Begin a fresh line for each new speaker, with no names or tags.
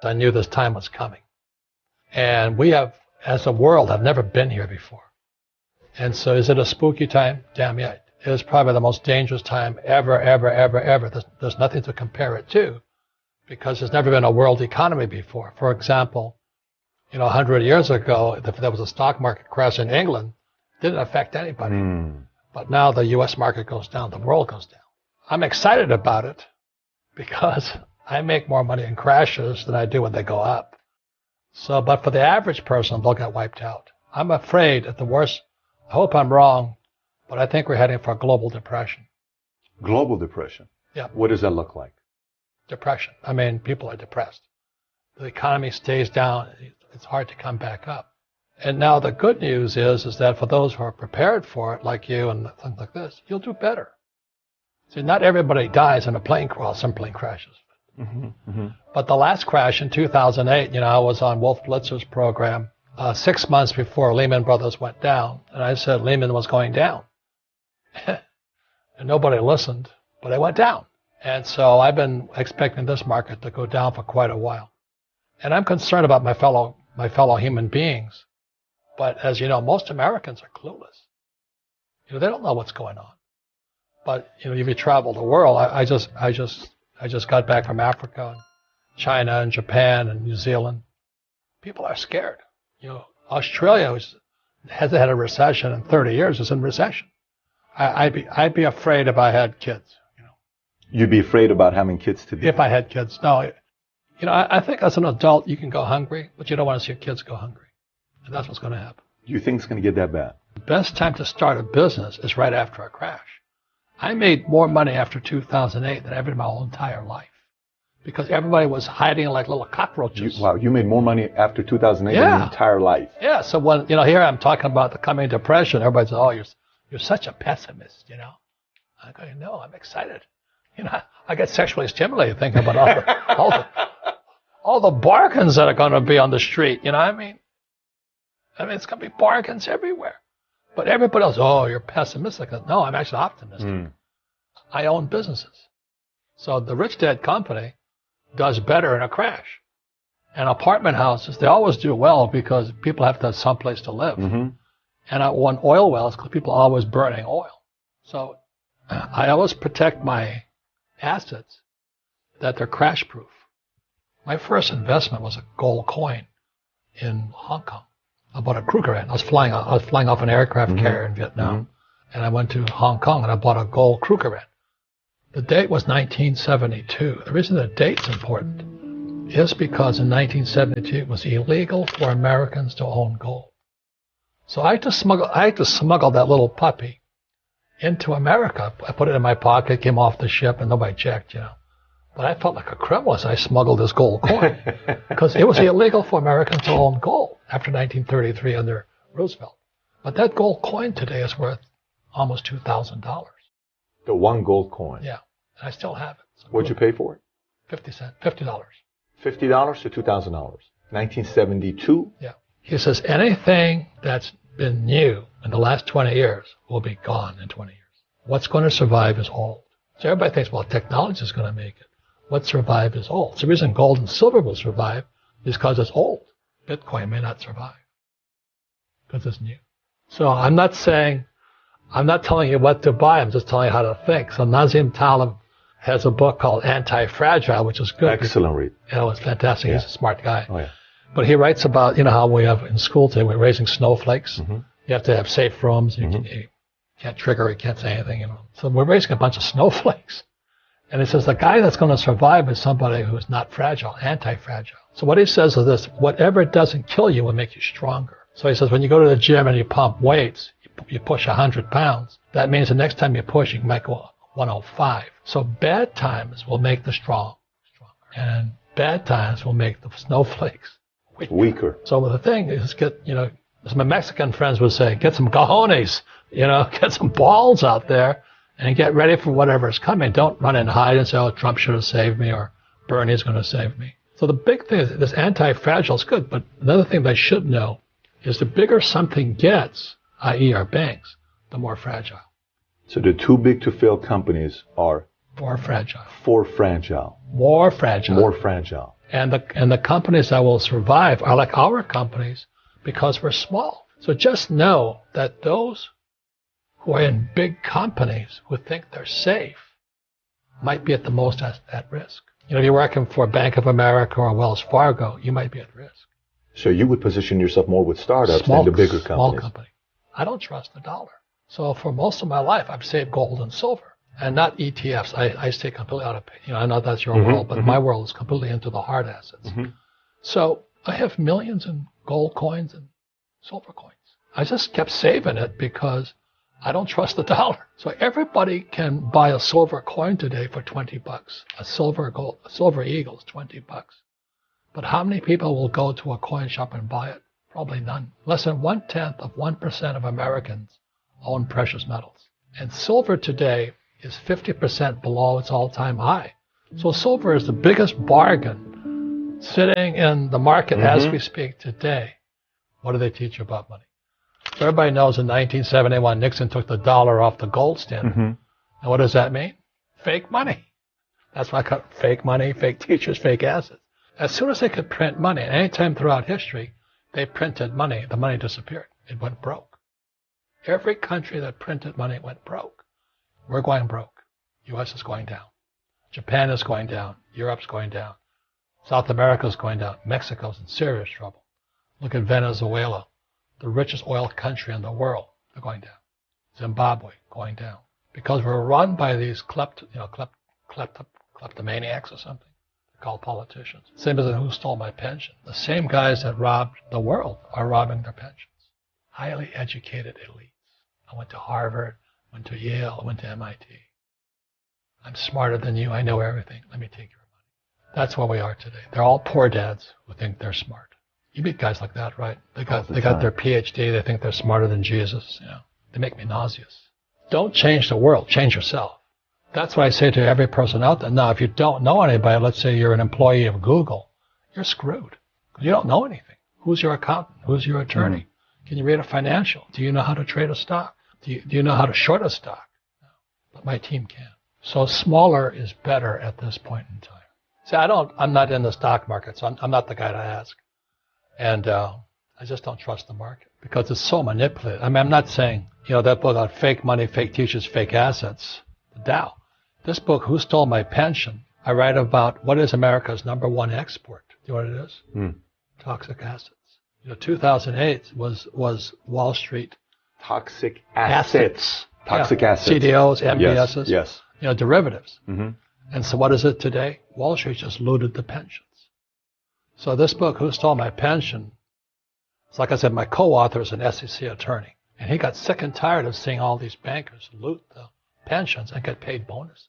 I knew this time was coming. And we have, as a world, have never been here before. And so is it a spooky time? Damn yeah. It is probably the most dangerous time ever, ever, ever, ever. There's nothing to compare it to because there's never been a world economy before. For example, 100 years ago, if there was a stock market crash in England, it didn't affect anybody. But now the U.S. market goes down, the world goes down. I'm excited about it because I make more money in crashes than I do when they go up. So, but for the average person, they'll get wiped out. I'm afraid at the worst, I hope I'm wrong, but I think we're heading for a global depression.
Global depression?
Yeah.
What does that look like?
Depression. I mean, people are depressed. The economy stays down. It's hard to come back up. And now the good news is that for those who are prepared for it, like you and things like this, you'll do better. See, not everybody dies in a plane crash. Some plane crashes. But the last crash in 2008, I was on Wolf Blitzer's program 6 months before Lehman Brothers went down. And I said Lehman was going down. And nobody listened, but it went down. And so I've been expecting this market to go down for quite a while. And I'm concerned about my fellow human beings. But as you know, most Americans are clueless. They don't know what's going on. But if you travel the world, I just got back from Africa, and China, and Japan, and New Zealand. People are scared. Australia, which hasn't had a recession in 30 years, is in recession. I'd be afraid if I had kids.
You'd be afraid about having kids today?
If I had kids, no. I think as an adult you can go hungry, but you don't want to see your kids go hungry. And that's what's going to happen.
Do you think it's going to get that bad?
The best time to start a business is right after a crash. I made more money after 2008 than ever in my whole entire life because everybody was hiding like little cockroaches.
You made more money after 2008 than your entire life.
Yeah, so when, here I'm talking about the coming depression, everybody says, oh, you're such a pessimist, I go, no, I'm excited. I get sexually stimulated thinking about all the bargains that are going to be on the street, I mean, it's going to be bargains everywhere. But everybody else, oh, you're pessimistic. No, I'm actually optimistic. I own businesses. So the Rich Dad Company does better in a crash. And apartment houses, they always do well because people have to have someplace to live. And I want oil wells because people are always burning oil. So I always protect my assets that they're crash proof. My first investment was a gold coin in Hong Kong. I bought a Krugerrand. I was flying off an aircraft carrier in Vietnam, and I went to Hong Kong and I bought a gold Krugerrand. The date was 1972. The reason the date's important is because in 1972 it was illegal for Americans to own gold. So I had to smuggle that little puppy into America. I put it in my pocket, came off the ship, and nobody checked, But I felt like a criminal as I smuggled this gold coin because it was illegal for Americans to own gold after 1933 under Roosevelt. But that gold coin today is worth almost $2,000.
The one gold coin?
Yeah, and I still have it. So
what'd you pay for it?
$50.
$50 to $2,000. 1972?
Yeah. He says anything that's been new in the last 20 years will be gone in 20 years. What's going to survive is old. So everybody thinks, well, technology is going to make it. What survived is old. So the reason gold and silver will survive is because it's old. Bitcoin may not survive because it's new. So I'm not telling you what to buy. I'm just telling you how to think. So Nassim Taleb has a book called Antifragile, which is good.
Excellent read.
It's fantastic.
Yeah.
He's a smart guy.
Oh, yeah.
But he writes about, how we have in school today, we're raising snowflakes. You have to have safe rooms. You can't trigger, you can't say anything, So we're raising a bunch of snowflakes. And he says the guy that's going to survive is somebody who is not fragile, anti-fragile. So what he says is this: whatever doesn't kill you will make you stronger. So he says when you go to the gym and you pump weights, you push 100 pounds. That means the next time you push, you can make 105. So bad times will make the strong stronger. And bad times will make the snowflakes
weaker.
So the thing is as my Mexican friends would say, get some cojones, get some balls out there and get ready for whatever's coming. Don't run and hide and say, oh, Trump should have saved me or Bernie's going to save me. So the big thing is this anti-fragile is good, but another thing they should know is the bigger something gets, i.e. our banks, the more fragile.
So the too big to fail companies are
More fragile.
For fragile.
More fragile.
More fragile.
And the companies that will survive are like our companies because we're small. So just know that those who are in big companies who think they're safe might be at the most at risk. You know, if you're working for Bank of America or Wells Fargo, you might be at risk.
So you would position yourself more with startups than the bigger companies.
Small company. I don't trust the dollar. So for most of my life, I've saved gold and silver and not ETFs. I stay completely out of it. You know, I know that's your world, but my world is completely into the hard assets. So I have millions in gold coins and silver coins. I just kept saving it because I don't trust the dollar. So everybody can buy a silver coin today for $20. A silver eagle is $20. But how many people will go to a coin shop and buy it? Probably none. Less than 1/10% of Americans own precious metals. And silver today is 50% below its all-time high. So silver is the biggest bargain sitting in the market as we speak today. What do they teach you about money? So everybody knows in 1971, Nixon took the dollar off the gold standard. And what does that mean? Fake money. That's why I call it fake money, fake teachers, fake assets. As soon as they could print money, and any time throughout history, they printed money, the money disappeared. It went broke. Every country that printed money went broke. We're going broke. U.S. is going down. Japan is going down. Europe's going down. South America's going down. Mexico's in serious trouble. Look at Venezuela, the richest oil country in the world. They're going down. Zimbabwe going down because we're run by these kleptomaniacs or something. They're called politicians. Same as who stole my pension. The same guys that robbed the world are robbing their pensions. Highly educated elites. I went to Harvard, went to Yale, I went to MIT. I'm smarter than you. I know everything. Let me take your money. That's where we are today. They're all poor dads who think they're smart. You meet guys like that, right? They got their PhD. They think they're smarter than Jesus. You know, they make me nauseous. Don't change the world. Change yourself. That's what I say to every person out there. Now, if you don't know anybody, let's say you're an employee of Google, you're screwed. You don't know anything. Who's your accountant? Who's your attorney? Can you read a financial? Do you know how to trade a stock? Do you know how to short a stock? No. But my team can. So smaller is better at this point in time. See, I'm not in the stock market, so I'm not the guy to ask. And I just don't trust the market because it's so manipulated. I mean, I'm not saying, that book on fake money, fake teachers, fake assets, the Dow. This book, Who Stole My Pension, I write about what is America's #1 export. Do you know what it is? Toxic assets. 2008 was Wall Street.
Toxic assets. Toxic assets.
CDOs, MBSs.
Yes.
Derivatives. And so what is it today? Wall Street just looted the pensions. So this book, Who Stole My Pension, it's like I said, my co-author is an SEC attorney. And he got sick and tired of seeing all these bankers loot the pensions and get paid bonuses.